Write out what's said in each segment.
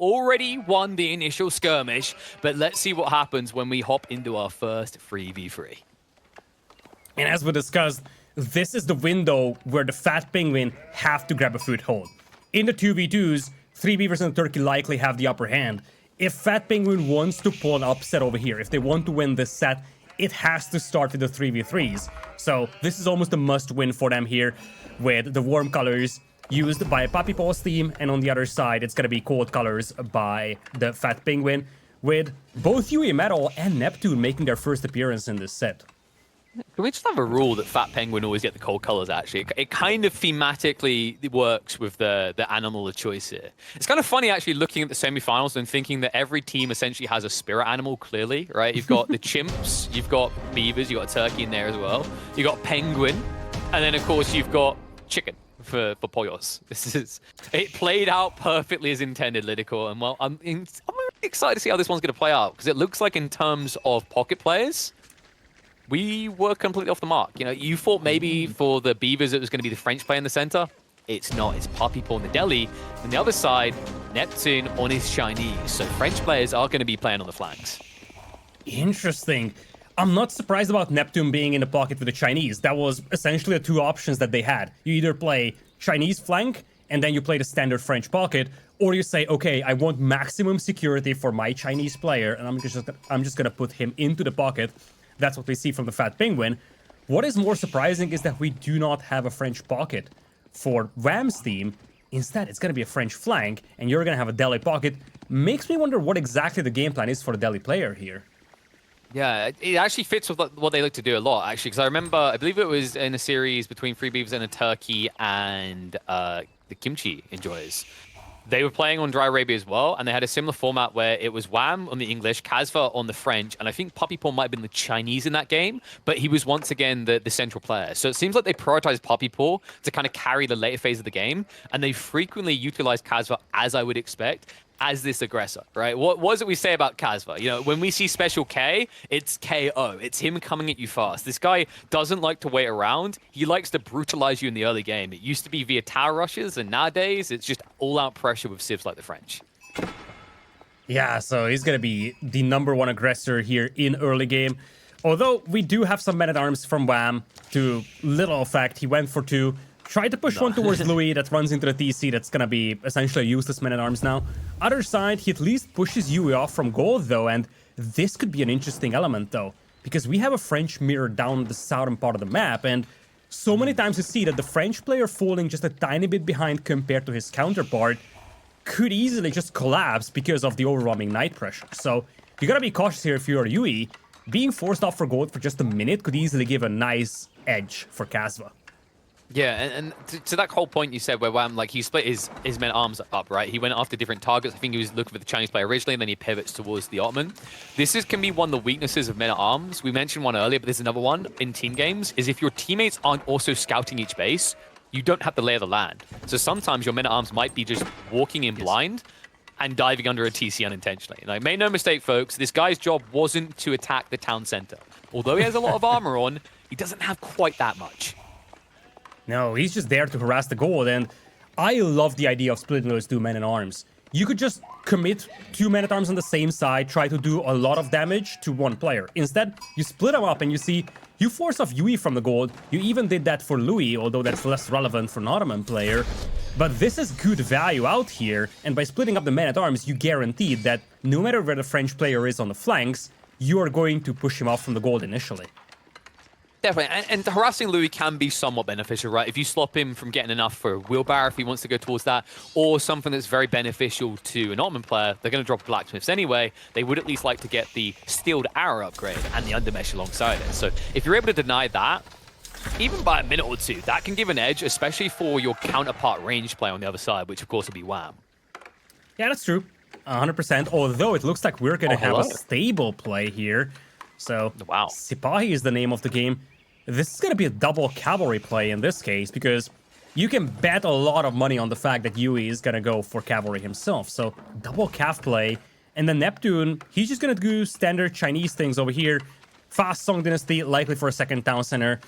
already won the initial skirmish, but let's see what happens when we hop into our first 3v3. And as we discussed, this is the window where the Fat Penguin have to grab a foothold. In the 2v2s, 3 Beavers and Turkey likely have the upper hand. If Fat Penguin wants to pull an upset over here, if they want to win this set, it has to start with the 3v3s. So this is almost a must-win for them here, with the warm colors used by Puppy Paw's team, and on the other side, it's going to be cold colors by the Fat Penguin, with both YUImetal and Neptune making their first appearance in this set. Can we just have a rule that Fat Penguin always get the cold colors, actually? It kind of thematically works with the animal of choice here. It's kind of funny, actually, looking at the semifinals and thinking that every team essentially has a spirit animal, clearly, right? You've got the chimps, you've got beavers, you've got a turkey in there as well. You've got penguin, and then, of course, you've got chicken for Poyos. It played out perfectly as intended, Lidakor, and well, I'm really excited to see how this one's going to play out, because it looks like in terms of pocket players, we were completely off the mark. You know, you thought maybe for the Beavers it was going to be the French play in the center. It's not. It's Puppy Paw in the deli. On the other side, Neptune on his Chinese. So French players are going to be playing on the flanks. Interesting. I'm not surprised about Neptune being in the pocket with the Chinese. That was essentially the two options that they had. You either play Chinese flank, and then you play the standard French pocket, or you say, okay, I want maximum security for my Chinese player, and I'm just going to put him into the pocket. That's what we see from the Fat Penguin. What is more surprising is that we do not have a French pocket for YUI's team. Instead, it's going to be a French flank, and you're going to have a deli pocket. Makes me wonder what exactly the game plan is for the deli player here. Yeah, it actually fits with what they like to do a lot, actually, because I remember, I believe it was in a series between 3 Beavers and a Turkey and the Kimchi Enjoyers. They were playing on Dry Arabia as well, and they had a similar format where it was Wham on the English, Kasva on the French, and I think Puppy Paw might have been the Chinese in that game, but he was once again the central player. So it seems like they prioritized Puppy Paw to kind of carry the later phase of the game, and they frequently utilized Kasva, as I would expect, as this aggressor, right? What was it we say about Kasva? You know, when we see Special K, it's KO. It's him coming at you fast. This guy doesn't like to wait around. He likes to brutalize you in the early game. It used to be via tower rushes, and nowadays it's just all-out pressure with civs like the French. Yeah, so he's going to be the #1 aggressor here in early game. Although we do have some men-at-arms from Wham to little effect. He went for 2. Tried to push one towards Louis that runs into the TC. That's going to be essentially a useless man-at-arms now. Other side, he at least pushes Yui off from gold, though, and this could be an interesting element, though, because we have a French mirror down the southern part of the map, and so many times you see that the French player falling just a tiny bit behind compared to his counterpart could easily just collapse because of the overwhelming night pressure. So you got to be cautious here if you're Yui. Being forced off for gold for just a minute could easily give a nice edge for Kasva. Yeah, and to that whole point you said where Wham, like, he split his men-at-arms up, right? He went after different targets. I think he was looking for the Chinese player originally, and then he pivots towards the Ottoman. This can be one of the weaknesses of men-at-arms. We mentioned one earlier, but there's another one in team games, is if your teammates aren't also scouting each base, you don't have the lay of the land. So sometimes your men-at-arms might be just walking in blind and diving under a TC unintentionally. Like, make no mistake, folks, this guy's job wasn't to attack the town center. Although he has a lot of armor on, he doesn't have quite that much. No, he's just there to harass the gold, and I love the idea of splitting those 2 men-at-arms. You could just commit 2 men-at-arms on the same side, try to do a lot of damage to one player. Instead, you split them up and you see, you force off Yui from the gold. You even did that for Louis, although that's less relevant for an Ottoman player. But this is good value out here, and by splitting up the men-at-arms, you guaranteed that no matter where the French player is on the flanks, you are going to push him off from the gold initially. Definitely, and harassing Louis can be somewhat beneficial, right? If you stop him from getting enough for a wheelbarrow, if he wants to go towards that, or something that's very beneficial to an Ottoman player, they're going to drop blacksmiths anyway. They would at least like to get the steeled arrow upgrade and the undermesh alongside it. So if you're able to deny that, even by a minute or 2, that can give an edge, especially for your counterpart range play on the other side, which of course will be Wham. Yeah, that's true. 100%, although it looks like we're going to have a stable play here. So, wow. Sipahi is the name of the game. This is going to be a double cavalry play in this case, because you can bet a lot of money on the fact that Yui is going to go for cavalry himself. So, double cav play. And then Neptune, he's just going to do standard Chinese things over here. Fast Song Dynasty, likely for a second town center.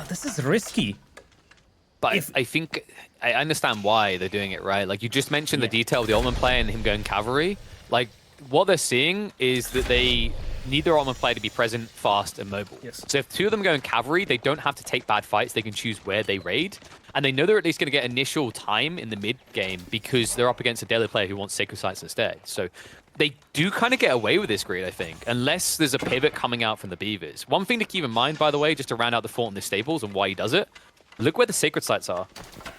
This is risky. But I think I understand why they're doing it, right? Like you just mentioned the detail of the ultimate play and him going cavalry. Like what they're seeing is that they need their ultimate play to be present, fast, and mobile. Yes. So if two of them go in cavalry, they don't have to take bad fights. They can choose where they raid. And they know they're at least going to get initial time in the mid game because they're up against a daily player who wants Sacred Sites instead. So they do kind of get away with this greed, I think, unless there's a pivot coming out from the Beavers. One thing to keep in mind, by the way, just to round out the thought on the stables and why he does it, look where the Sacred Sites are.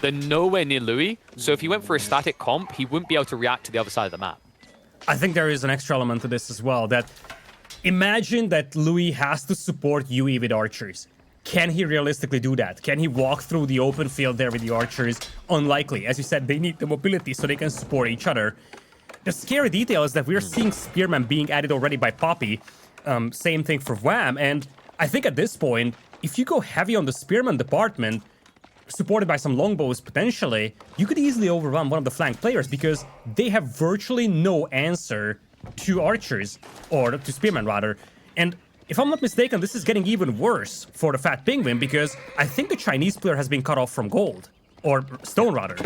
They're nowhere near Louis, so if he went for a static comp, he wouldn't be able to react to the other side of the map. I think there is an extra element to this as well, that imagine that Louis has to support Yui with archers. Can he realistically do that? Can he walk through the open field there with the archers? Unlikely. As you said, they need the mobility so they can support each other. The scary detail is that we're seeing Spearman being added already by Poppy. Same thing for Wham, and I think at this point, if you go heavy on the Spearman department, supported by some longbows potentially, you could easily overrun one of the flank players because they have virtually no answer to archers, or to Spearman rather. And if I'm not mistaken, this is getting even worse for the Fat Penguin because I think the Chinese player has been cut off from gold, or stone rather.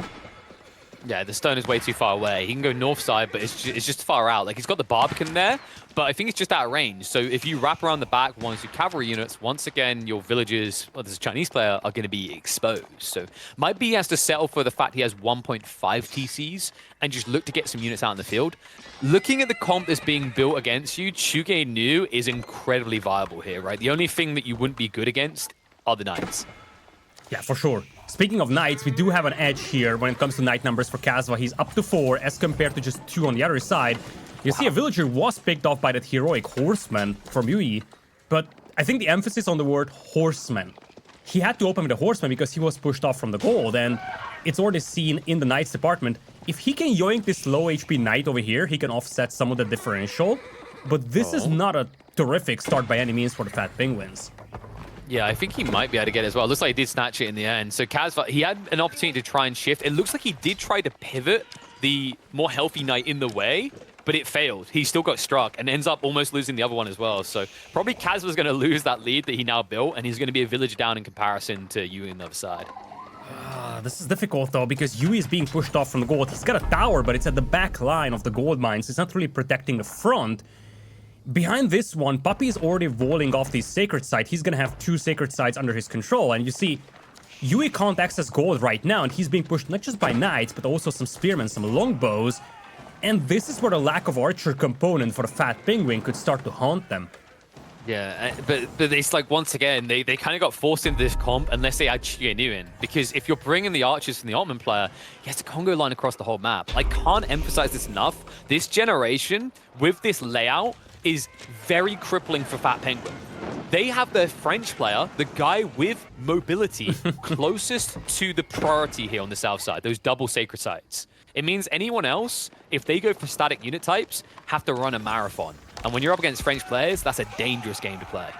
Yeah, the stone is way too far away. He can go north side, but it's just far out. Like, he's got the Barbican there, but I think it's just out of range. So if you wrap around the back, one or two cavalry units, once again, your villagers, well, there's a Chinese player, are going to be exposed. So might be he has to settle for the fact he has 1.5 TCs and just look to get some units out in the field. Looking at the comp that's being built against you, Chuge Nu is incredibly viable here, right? The only thing that you wouldn't be good against are the Knights. Yeah, for sure. Speaking of Knights, we do have an edge here when it comes to Knight numbers for Kasva. He's up to 4 as compared to just 2 on the other side. You see a villager was picked off by that heroic horseman from Yui, but I think the emphasis on the word horseman. He had to open with a horseman because he was pushed off from the gold, and it's already seen in the Knights department. If he can yoink this low HP Knight over here, he can offset some of the differential, but this is not a terrific start by any means for the Fat Penguins. Yeah, I think he might be able to get it as well. It looks like he did snatch it in the end. So Kasva, he had an opportunity to try and shift. It looks like he did try to pivot the more healthy Knight in the way, but it failed. He still got struck and ends up almost losing the other one as well. So probably Kasva's going to lose that lead that he now built, and he's going to be a village down in comparison to Yui on the other side. This is difficult though, because Yui is being pushed off from the gold. He's got a tower, but it's at the back line of the gold mines. It's not really protecting the front. Behind this one, Puppy is already walling off the Sacred Site. He's gonna have 2 Sacred Sites under his control, and you see, Yui can't access gold right now, and he's being pushed not just by Knights, but also some Spearmen, some Longbows, and this is where the lack of archer component for the Fat Penguin could start to haunt them. Yeah, but it's like, once again, they kind of got forced into this comp unless they add Chienu in. Because if you're bringing the archers from the Altman player, he has a Congo line across the whole map. I can't emphasize this enough. This generation, with this layout, is very crippling for Fat Penguin. They have their French player, the guy with mobility, closest to the priority here on the south side, those double Sacred Sites. It means anyone else, if they go for static unit types, have to run a marathon. And when you're up against French players, that's a dangerous game to play.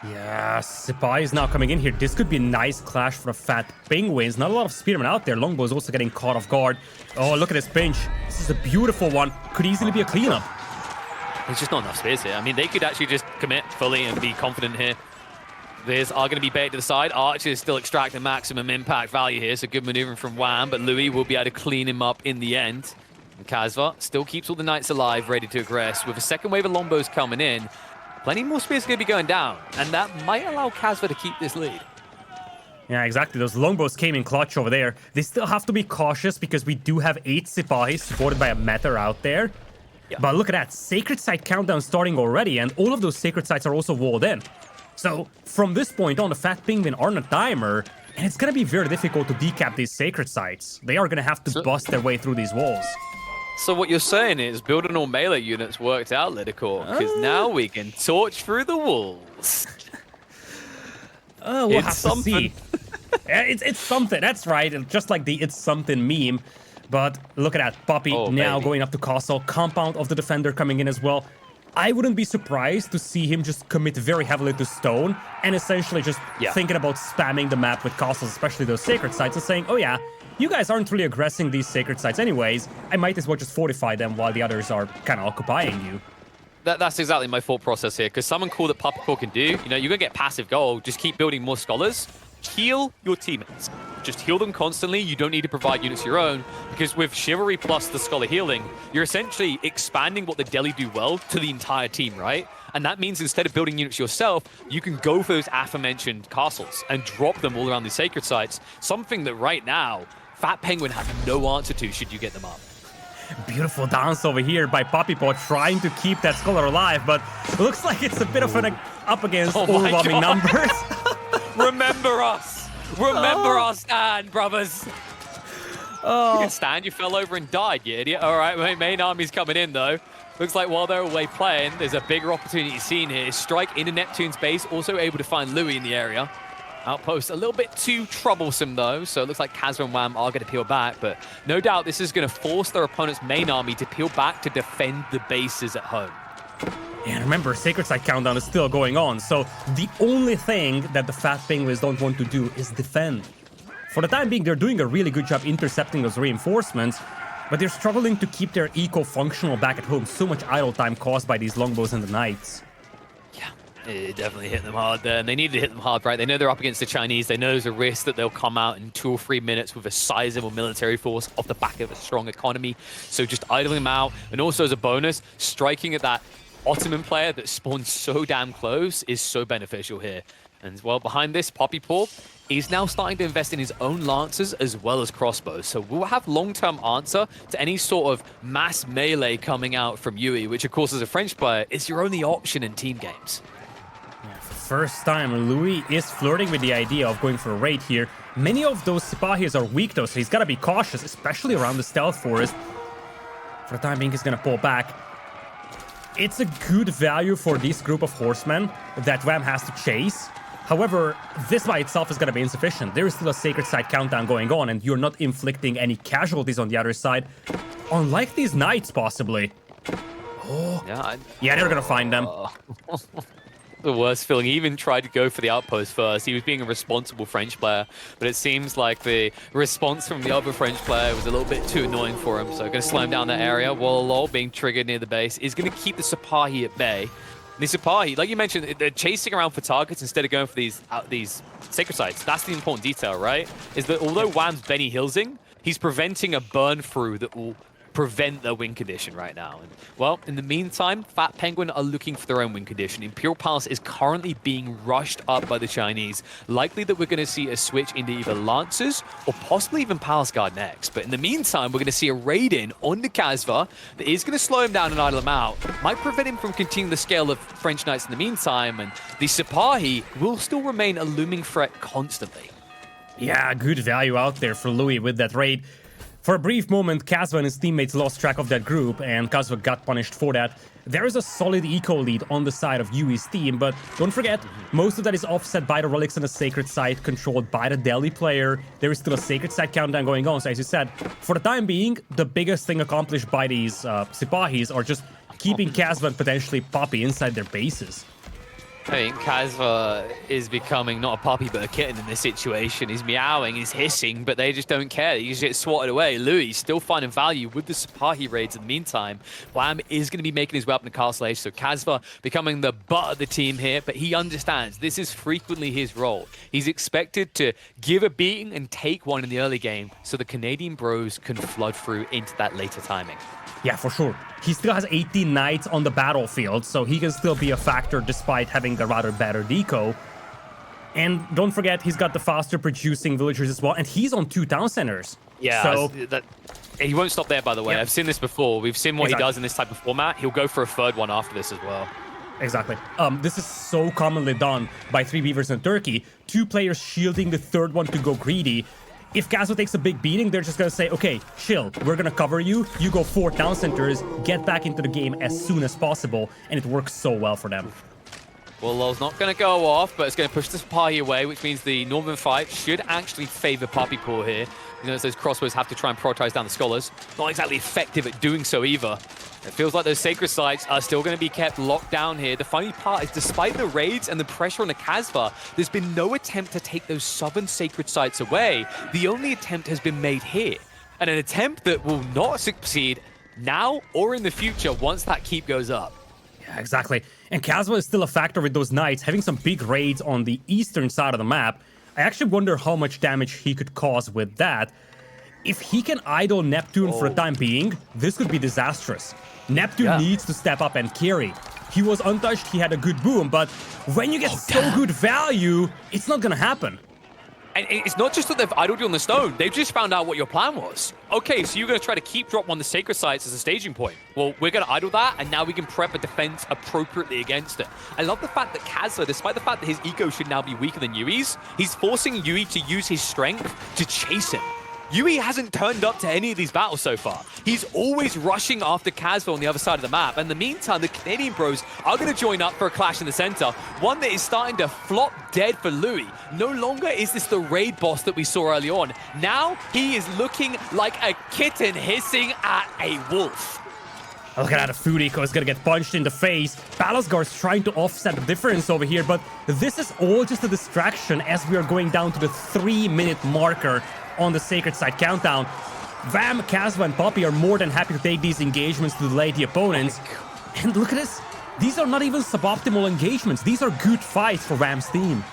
Yeah, Sipai is now coming in here. This could be a nice clash for the Fat Penguins. Not a lot of Spearmen out there. Longbow is also getting caught off guard. Oh, look at this pinch. This is a beautiful one. Could easily be a cleanup. There's just not enough spears here. I mean, they could actually just commit fully and be confident here. These are going to be baited to the side. Archers still extract the maximum impact value here, so good maneuvering from Wham, but Louis will be able to clean him up in the end. And Kasva still keeps all the Knights alive, ready to aggress. With a second wave of Longbows coming in, plenty more spears are going to be going down, and that might allow Kasva to keep this lead. Yeah, exactly. Those Longbows came in clutch over there. They still have to be cautious because we do have 8 Sipahis supported by a Meter out there. Yeah. But look at that, Sacred Site countdown starting already, and all of those Sacred Sites are also walled in. So, from this point on, the Fat Penguin are on a timer, and it's gonna be very difficult to decap these Sacred Sites. They are gonna have to bust their way through these walls. So what you're saying is building all melee units worked out, Lidakor, because now we can torch through the walls. We'll have to see. It's something, that's right, just like the It's Something meme. But look at that, Poppy now going up to Castle, compound of the Defender coming in as well. I wouldn't be surprised to see him just commit very heavily to stone and essentially just thinking about spamming the map with castles, especially those Sacred Sites, and saying, oh yeah, you guys aren't really aggressing these Sacred Sites anyways, I might as well just fortify them while the others are kind of occupying you. That's exactly my thought process here, because someone cool that Puppy can do, you know, you're going to get passive gold, just keep building more Scholars, heal your teammates. Just heal them constantly. You don't need to provide units of your own, because with Chivalry plus the Scholar healing, you're essentially expanding what the Deli do well to the entire team, right? And that means instead of building units yourself, you can go for those aforementioned castles and drop them all around the sacred sites, something that right now, Fat Penguin have no answer to should you get them up. Beautiful dance over here by Poppypaw trying to keep that Scholar alive, but looks like it's a bit of an up against overwhelming numbers. Remember us. Remember our stand, brothers. You can stand, you fell over and died, you idiot. All right, main army's coming in, though. Looks like while they're away playing, there's a bigger opportunity seen here. Strike into Neptune's base, also able to find Louis in the area. Outpost a little bit too troublesome, though, so it looks like Kasva and YUImetal are going to peel back, but no doubt this is going to force their opponent's main army to peel back to defend the bases at home. And remember, Sacred Site countdown is still going on, so the only thing that the Fat Penguins don't want to do is defend. For the time being, they're doing a really good job intercepting those reinforcements, but they're struggling to keep their eco functional back at home. So much idle time caused by these longbows and the knights. Yeah, it definitely hit them hard there, and they need to hit them hard, right? They know they're up against the Chinese. They know there's a risk that they'll come out in 2 or 3 minutes with a sizable military force off the back of a strong economy. So just idling them out, and also as a bonus, striking at that Ottoman player that spawns so damn close is so beneficial here. And well, behind this, Poppypaw is now starting to invest in his own lancers as well as crossbows. So we'll have long-term answer to any sort of mass melee coming out from Yui, which of course as a French player is your only option in team games. Yeah, for the first time, Louis is flirting with the idea of going for a raid here. Many of those Sipahis are weak though, so he's got to be cautious, especially around the stealth forest. For the time being, he's going to pull back. It's a good value for this group of horsemen that YUImetal has to chase. However, this by itself is going to be insufficient. There is still a Sacred Site countdown going on, and you're not inflicting any casualties on the other side. Unlike these knights, possibly. Oh, yeah, they're going to find them. The worst feeling. He even tried to go for the outpost first. He was being a responsible French player, but it seems like the response from the other French player was a little bit too annoying for him. So going to slow him down that area. Wall being triggered near the base is going to keep the Sipahi at bay. The Sipahi, like you mentioned, they're chasing around for targets instead of going for these sacred sites. That's the important detail, right? Is that although YUImetal's Benny Hillsing, he's preventing a burn through that will prevent their win condition right now. And well, in the meantime, Fat Penguin are looking for their own win condition. Imperial Palace is currently being rushed up by the Chinese. Likely that we're going to see a switch into either Lancers or possibly even Palace Guard next. But in the meantime, we're going to see a raid in on the Kasva that is going to slow him down and idle him out. Might prevent him from continuing the scale of French Knights in the meantime. And the Sipahi will still remain a looming threat constantly. Yeah, good value out there for Louis with that raid. For a brief moment, Kasva and his teammates lost track of that group, and Kasva got punished for that. There is a solid eco lead on the side of Yui's team, but don't forget, most of that is offset by the relics on the Sacred Site controlled by the Delhi player. There is still a Sacred Site countdown going on, so as you said, for the time being, the biggest thing accomplished by these Sipahis are just keeping Kasva and potentially Poppy inside their bases. I think Kasva is becoming not a puppy but a kitten in this situation. He's meowing, he's hissing, but they just don't care. He just gets swatted away. Louis still finding value with the Sipahi raids in the meantime. YUImetal is going to be making his way up in the Castle Age, so Kasva becoming the butt of the team here, but he understands this is frequently his role. He's expected to give a beating and take one in the early game so the Canadian bros can flood through into that later timing. Yeah, for sure. He still has 18 knights on the battlefield, so he can still be a factor despite having a rather better deco. And don't forget, he's got the faster producing villagers as well, and he's on 2 town centers. Yeah, so he won't stop there, by the way. Yep. I've seen this before. We've seen what he does in this type of format. He'll go for a 3rd one after this as well. Exactly. This is so commonly done by 3 Beavers in Turkey. 2 players shielding the 3rd one to go greedy. If Kasva takes a big beating, they're just going to say, okay, chill, we're going to cover you. You go 4 town centers, get back into the game as soon as possible, and it works so well for them. Well, LOL's not going to go off, but it's going to push this party away, which means the Northern fight should actually favor Poppypaw here. You know, those crossbows have to try and prioritize down the scholars. Not exactly effective at doing so either. It feels like those sacred sites are still going to be kept locked down here. The funny part is, despite the raids and the pressure on the Kasva, there's been no attempt to take those southern sacred sites away. The only attempt has been made here, and an attempt that will not succeed now or in the future once that keep goes up. Yeah, exactly. And Kasva is still a factor with those knights, having some big raids on the eastern side of the map. I actually wonder how much damage he could cause with that. If he can idle Neptune for the time being, this could be disastrous. Neptune needs to step up and carry. He was untouched, he had a good boom, but when you get good value, it's not gonna happen. And it's not just that they've idled you on the stone, they've just found out what your plan was. Okay, so you're going to try to keep drop on the sacred sites as a staging point. Well, we're going to idle that, and now we can prep a defense appropriately against it. I love the fact that Kasva, despite the fact that his eco should now be weaker than Yui's, he's forcing Yui to use his strength to chase him. Yui hasn't turned up to any of these battles so far. He's always rushing after Kasva on the other side of the map. And in the meantime, the Canadian bros are going to join up for a clash in the center. One that is starting to flop dead for Louis. No longer is this the raid boss that we saw early on. Now he is looking like a kitten hissing at a wolf. Look at that, Fudiko is gonna get punched in the face. Balasgar's trying to offset the difference over here, but this is all just a distraction as we are going down to the 3-minute marker on the sacred side countdown. Vam, Kasva, and Poppy are more than happy to take these engagements to delay the opponents. And look at this. These are not even suboptimal engagements. These are good fights for Vam's team.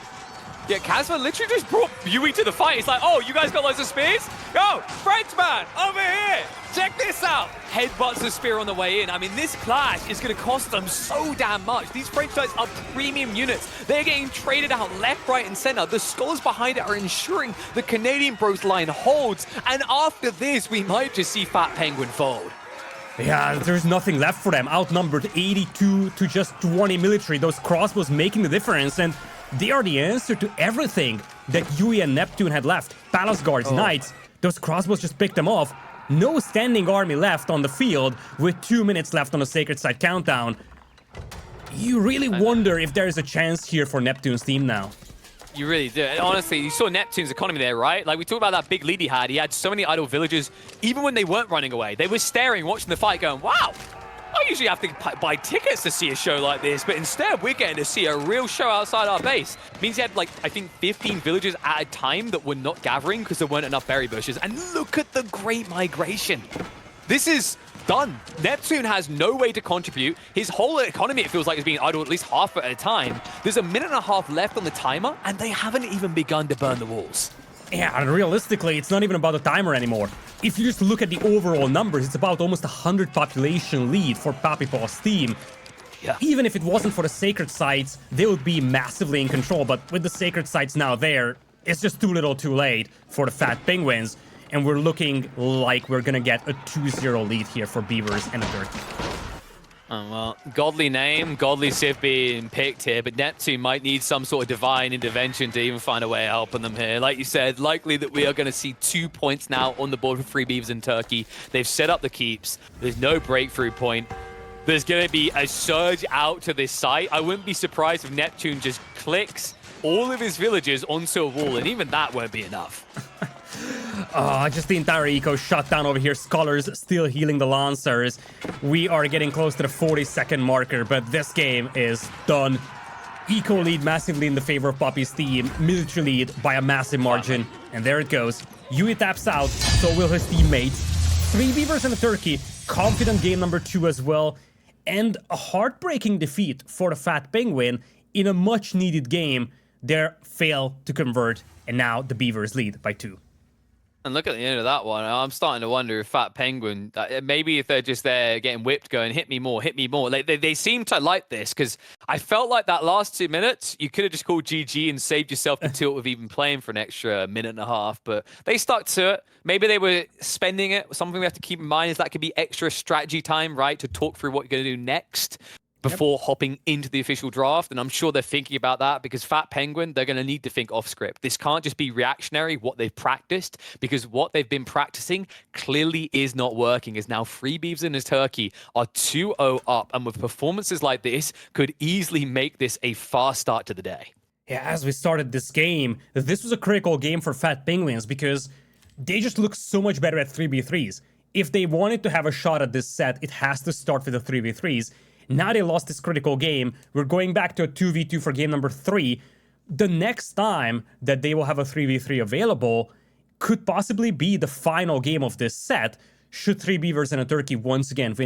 Yeah, Kasva literally just brought Yui to the fight. It's like, oh, you guys got loads of spears? Go, Frenchman, over here. Check this out. Headbutts the spear on the way in. I mean, this clash is going to cost them so damn much. These French knights are premium units. They're getting traded out left, right, and center. The scholars behind it are ensuring the Canadian bros line holds. And after this, we might just see Fat Penguin fold. Yeah, there's nothing left for them. Outnumbered 82 to just 20 military. Those crossbows making the difference. And they are the answer to everything that Yui and Neptune had left. Balasgar's knights, those crossbows just picked them off. No standing army left on the field with 2 minutes left on the sacred side countdown. You really wonder if there is a chance here for Neptune's team now. You really do. And honestly, you saw Neptune's economy there, right? Like, we talked about that big lead he had. He had so many idle villagers, even when they weren't running away. They were staring, watching the fight, going, wow, I usually have to buy tickets to see a show like this, but instead we're getting to see a real show outside our base. It means he had, like, I think 15 villagers at a time that were not gathering because there weren't enough berry bushes. And look at the great migration. This is done. Neptune has no way to contribute. His whole economy, it feels like, is being idled at least half at a time. There's a minute and a half left on the timer, and they haven't even begun to burn the walls. Yeah, and realistically, it's not even about the timer anymore. If you just look at the overall numbers, it's about almost 100 population lead for Papipaw's team. Yeah. Even if it wasn't for the sacred sites, they would be massively in control. But with the sacred sites now there, it's just too little too late for the Fat Penguins. And we're looking like we're gonna get a 2-0 lead here for Beavers and a Turkey. Oh, well, godly name, godly Civ being picked here, but Neptune might need some sort of divine intervention to even find a way of helping them here. Like you said, likely that we are going to see 2 points now on the board for 3 Beavers in Turkey. They've set up the keeps. There's no breakthrough point. There's going to be a surge out to this site. I wouldn't be surprised if Neptune just clicks all of his villagers onto a wall, and even that won't be enough. Just the entire eco shut down over here. Scholars still healing the Lancers. We are getting close to the 40-second marker, but this game is done. Eco lead massively in the favor of Poppy's team. Military lead by a massive margin. And there it goes. Yui taps out, so will his teammates. 3 Beavers and a Turkey. Confident game number 2 as well. And a heartbreaking defeat for the Fat Penguin in a much-needed game. They fail to convert, and now the Beavers lead by 2. And look at the end of that one. I'm starting to wonder if Fat Penguin, maybe if they're just there getting whipped, going, hit me more, hit me more. Like, they seem to like this, because I felt like that last 2 minutes, you could have just called GG and saved yourself the tilt of even playing for an extra minute and a half. But they stuck to it. Maybe they were spending it. Something we have to keep in mind is that could be extra strategy time, right, to talk through what you're going to do next before hopping into the official draft. And I'm sure they're thinking about that, because Fat Penguin, they're going to need to think off script. This can't just be reactionary, what they've practiced, because what they've been practicing clearly is not working, as now 3 Beavs in his Turkey are 2-0 up. And with performances like this, could easily make this a fast start to the day. Yeah, as we started this game, this was a critical game for Fat Penguins, because they just look so much better at 3v3s. If they wanted to have a shot at this set, it has to start with the 3v3s. Now they lost this critical game. We're going back to a 2v2 for game number 3. The next time that they will have a 3v3 available could possibly be the final game of this set, should 3 Beavers and a Turkey once again win.